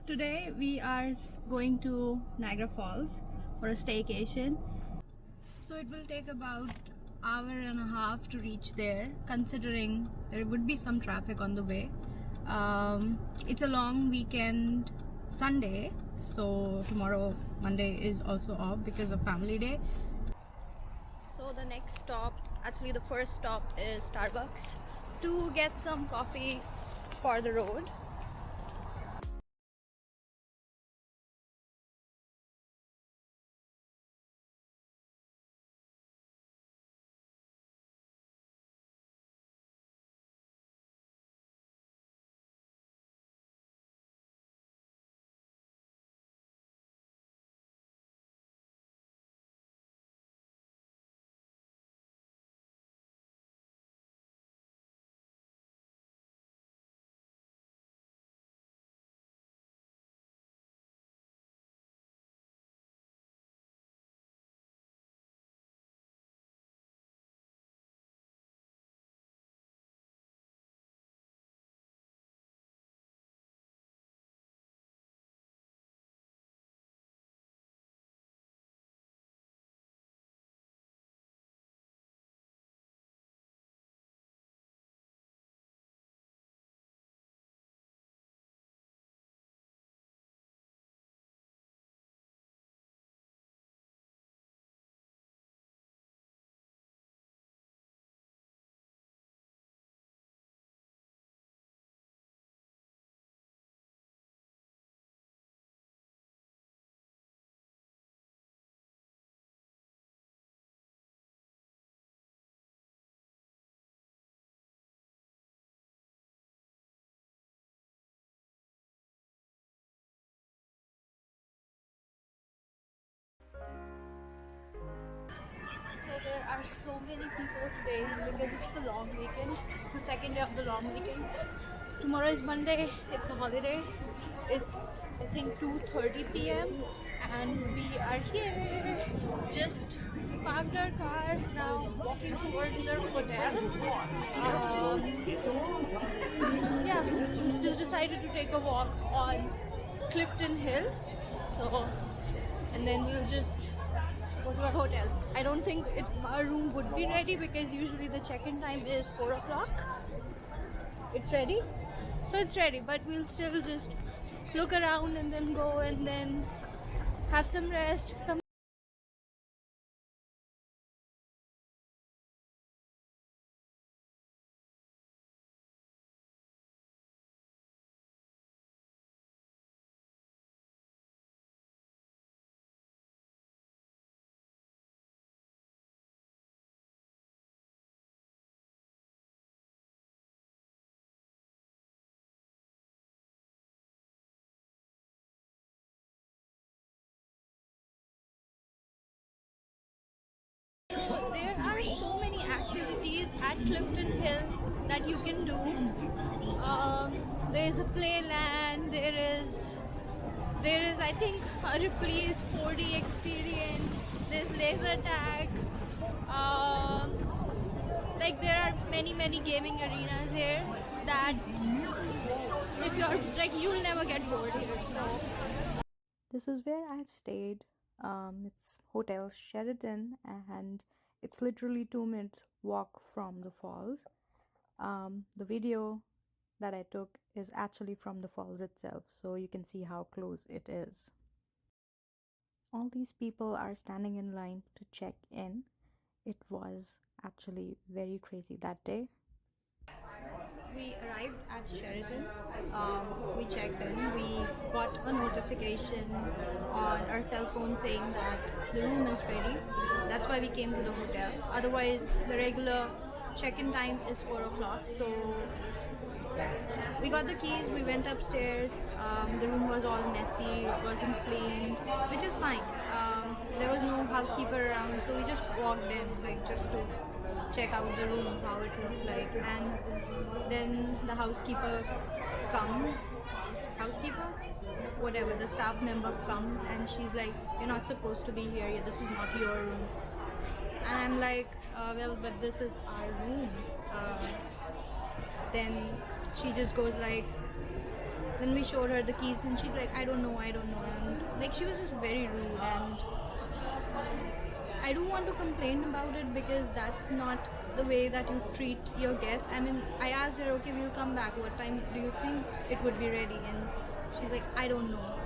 Today we are going to Niagara Falls for a staycation. So it will take about hour and a half to reach there, considering there would be some traffic on the way. It's a long weekend, Sunday, so tomorrow Monday is also off because of family day. So the next stop, actually the first stop, is Starbucks to get some coffee for the road. So there are so many people today because it's the long weekend. It's the second day of the long weekend. Tomorrow is Monday. It's a holiday. It's I think 2:30 p.m. and we are here. Just parked our car now, walking towards our hotel. Yeah, just decided to take a walk on Clifton Hill. So, and then we'll just go to our hotel. I don't think our room would be ready because usually the check-in time is 4 o'clock. It's ready? So it's ready, but we'll still just look around and then go and then have some rest. So there are so many activities at Clifton Hill that you can do. There is a playland. There is I think a Ripley's 4D experience. There's laser tag. Like there are many gaming arenas here that if you're like you'll never get bored here. So this is where I've stayed. It's Hotel Sheraton, and it's literally 2 minutes walk from the falls. The video that I took is actually from the falls itself, so you can see how close it is. All these people are standing in line to check in. It was actually very crazy that day. We arrived at Sheraton. We checked in. We got a notification on our cell phone saying that the room is ready. That's why we came to the hotel. Otherwise, the regular check-in time is 4 o'clock. So we got the keys. We went upstairs. The room was all messy. It wasn't cleaned, which is fine. There was no housekeeper around, so we just walked in, like just to check out the room, how it looked like, and then the housekeeper comes, whatever, the staff member comes and she's like, you're not supposed to be here, this is not your room. And I'm like, well, but this is our room. Then she just goes like, then we showed her the keys and she's like, I don't know, and like she was just very rude. And I do want to complain about it because that's not the way that you treat your guests. I mean, I asked her, okay, we'll come back, what time do you think it would be ready? And she's like, I don't know.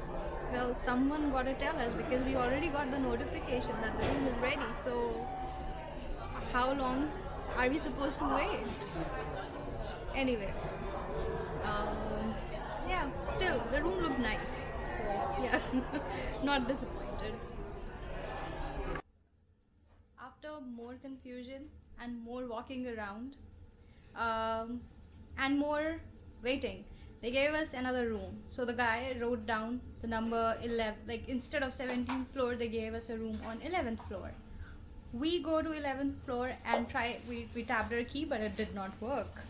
Well, someone gotta tell us because we already got the notification that the room is ready. So how long are we supposed to wait? Anyway, yeah, still the room looked nice. So yeah, not disappointed. After more confusion and more walking around, and more waiting, they gave us another room. So the guy wrote down the number 11, like instead of 17th floor they gave us a room on 11th floor. We go to 11th floor and we tapped our key, but it did not work.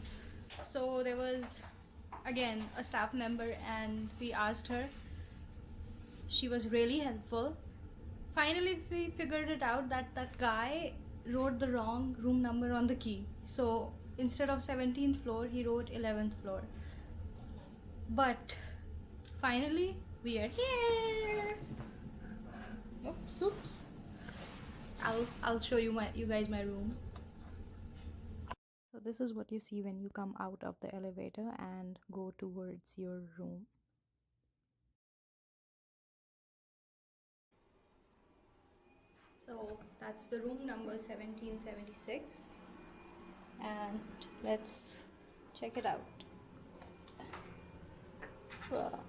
So there was again a staff member and we asked her. She was really helpful. Finally we figured it out that that guy wrote the wrong room number on the key. So instead of 17th floor he wrote 11th floor. But finally we are here. Oops. I'll show you guys my room. So this is what you see when you come out of the elevator and go towards your room. So that's the room number 1776, and let's check it out. Wow.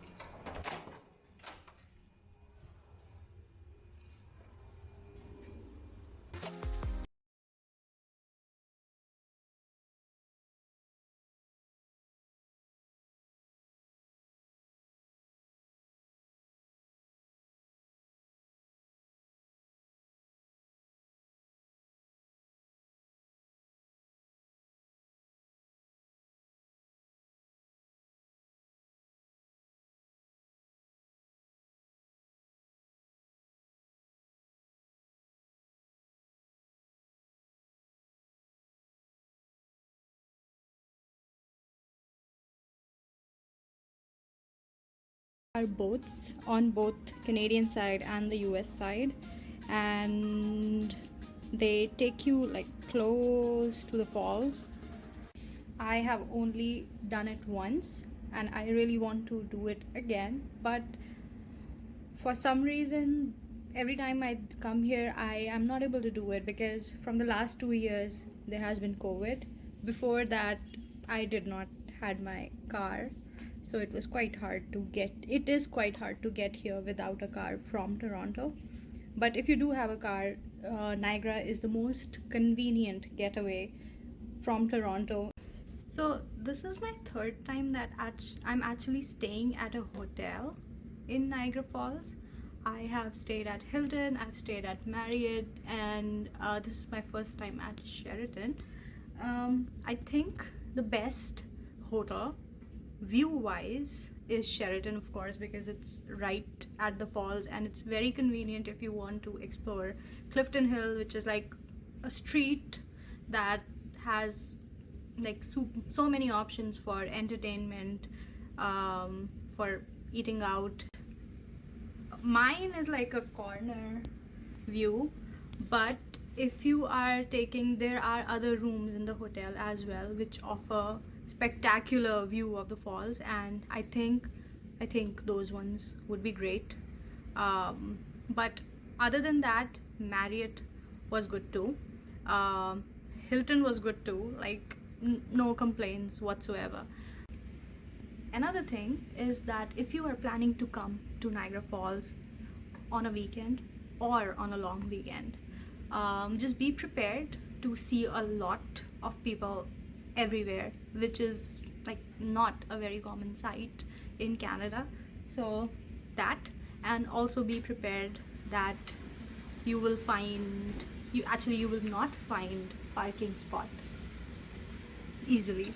Are boats on both Canadian side and the US side, and they take you like close to the falls. I have only done it once and I really want to do it again, but for some reason every time I come here I am not able to do it because from the last 2 years there has been COVID. Before that I did not had my car, so it is quite hard to get here without a car from Toronto. But if you do have a car, Niagara is the most convenient getaway from Toronto. So this is my third time that I'm actually staying at a hotel in Niagara Falls. I have stayed at Hilton, I've stayed at Marriott, and this is my first time at Sheraton. I think the best hotel view-wise is Sheraton, of course, because it's right at the falls and it's very convenient if you want to explore Clifton Hill, which is like a street that has like so many options for entertainment, for eating out. Mine is like a corner view, but if you are taking, there are other rooms in the hotel as well which offer spectacular view of the falls, and I think those ones would be great. But other than that, Marriott was good too. Hilton was good too, like no complaints whatsoever. Another thing is that if you are planning to come to Niagara Falls on a weekend or on a long weekend, just be prepared to see a lot of people everywhere, which is like not a very common sight in Canada. So that, and also be prepared that you will not find parking spot easily.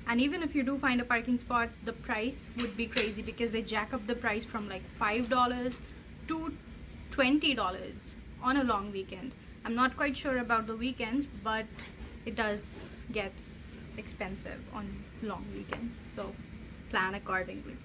And even if you do find a parking spot, the price would be crazy because they jack up the price from like $5 to $20 on a long weekend. I'm not quite sure about the weekends, but it does get expensive on long weekends. So plan accordingly.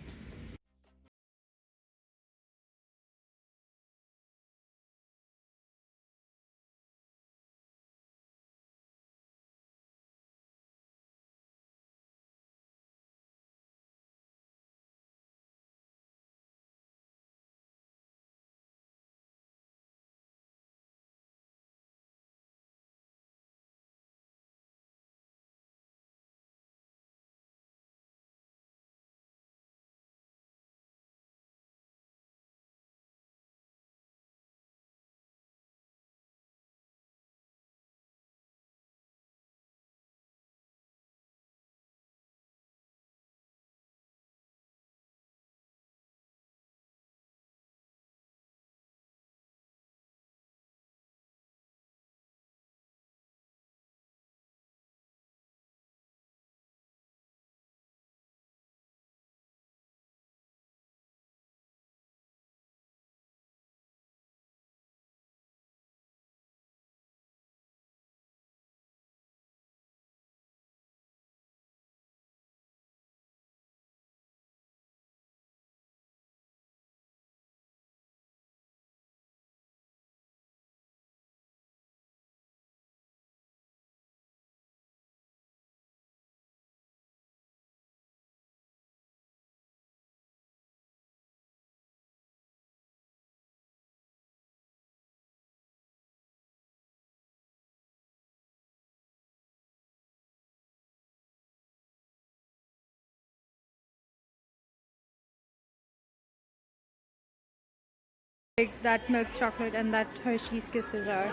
Like that milk chocolate and that Hershey's Kisses are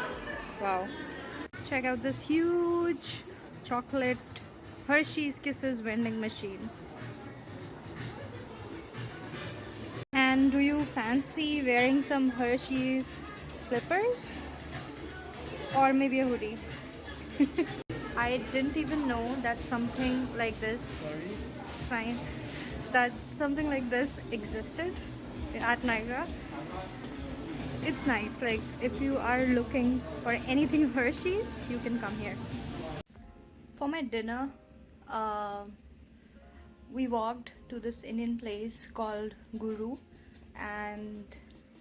wow. Check out this huge chocolate Hershey's Kisses vending machine. And do you fancy wearing some Hershey's slippers? Or maybe a hoodie? I didn't even know that something like this, fine, that something like this existed at Niagara. It's nice, like if you are looking for anything Hershey's, you can come here. For my dinner, we walked to this Indian place called Guru and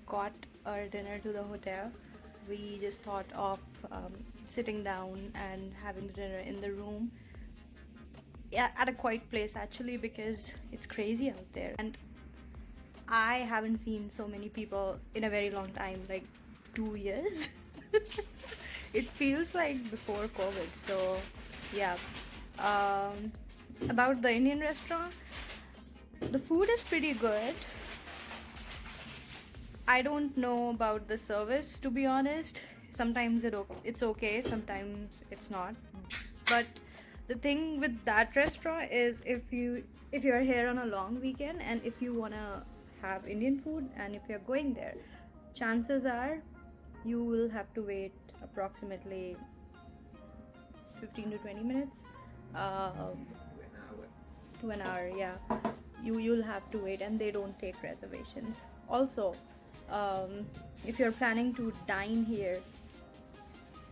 got our dinner to the hotel. We just thought of sitting down and having the dinner in the room, yeah, at a quiet place actually, because it's crazy out there and I haven't seen so many people in a very long time, like 2 years. It feels like before COVID. So yeah, about the Indian restaurant, the food is pretty good. I don't know about the service, to be honest. Sometimes it's okay, sometimes it's not. But the thing with that restaurant is if you're here on a long weekend and if you wanna have Indian food and if you're going there, chances are you will have to wait approximately 15 to 20 minutes to an hour. Yeah, you'll have to wait and they don't take reservations. Also, if you're planning to dine here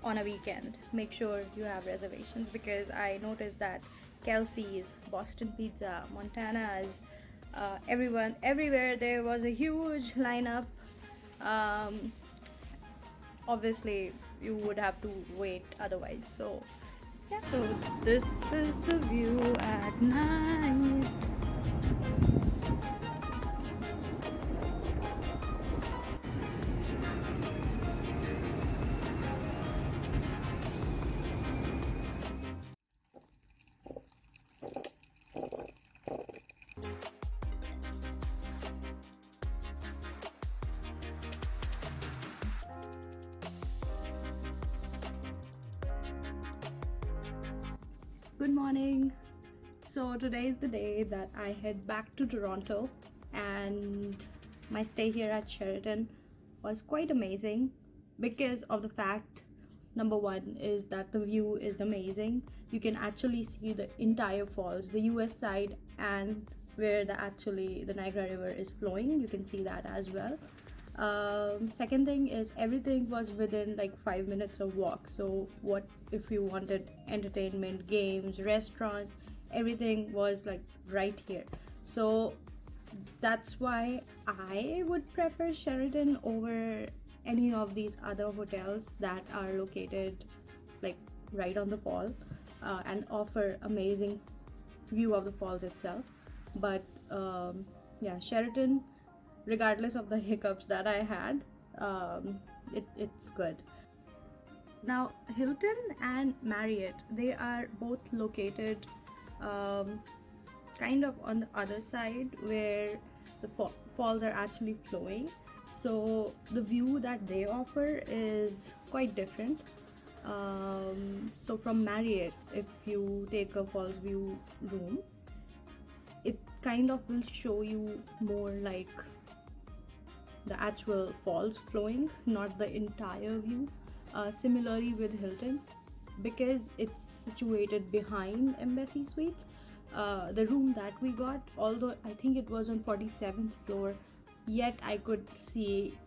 on a weekend, make sure you have reservations, because I noticed that Kelsey's, Boston Pizza, Montana's, everywhere there was a huge lineup. Obviously you would have to wait otherwise. So yeah, so this is the view at night. Good morning. So today is the day that I head back to Toronto, and my stay here at Sheraton was quite amazing because of the fact, number one is that the view is amazing. You can actually see the entire falls, the US side, and where the Niagara River is flowing, you can see that as well. Second thing is everything was within like 5 minutes of walk. So what if you wanted entertainment, games, restaurants, everything was like right here. So that's why I would prefer Sheraton over any of these other hotels that are located like right on the fall and offer amazing view of the falls itself. But yeah, Sheraton, regardless of the hiccups that I had, it's good. Now, Hilton and Marriott, they are both located um, kind of on the other side where the falls are actually flowing. So the view that they offer is quite different. So from Marriott, if you take a Fallsview room, it kind of will show you more like the actual falls flowing, not the entire view. Similarly with Hilton, because it's situated behind Embassy Suites, the room that we got, although I think it was on 47th floor, yet I could see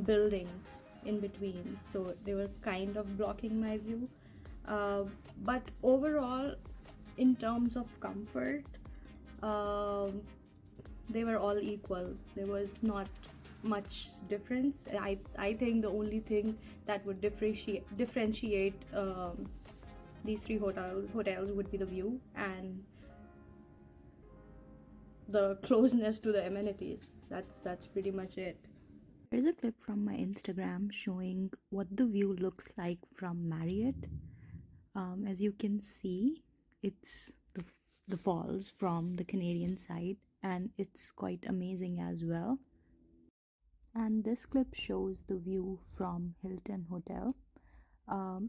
buildings in between, so they were kind of blocking my view. But overall, in terms of comfort, um, they were all equal. There was not much difference. I think the only thing that would differentiate these three hotels would be the view and the closeness to the amenities. That's pretty much it. Here's a clip from my Instagram showing what the view looks like from Marriott. As you can see, it's the falls from the Canadian side, and it's quite amazing as well. And this clip shows the view from Hilton Hotel.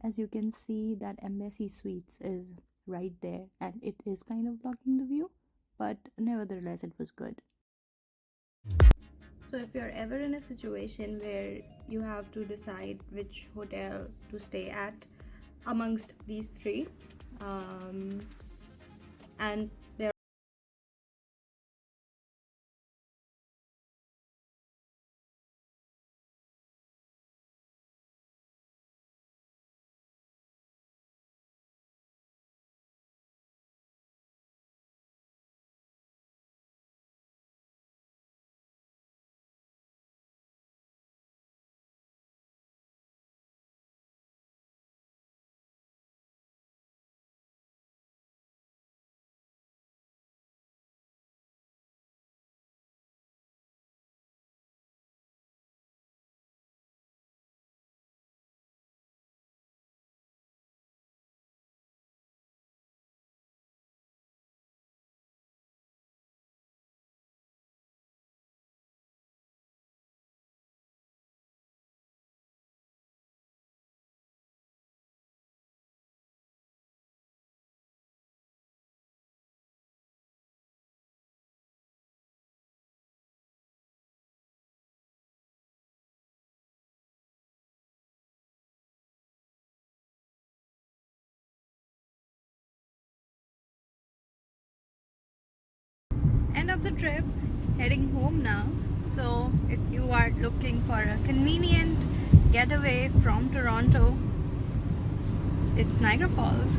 As you can see, that Embassy Suites is right there, and it is kind of blocking the view, but nevertheless it was good. So if you're ever in a situation where you have to decide which hotel to stay at amongst these three, and there end of the trip, heading home now. So if you are looking for a convenient getaway from Toronto, it's Niagara Falls.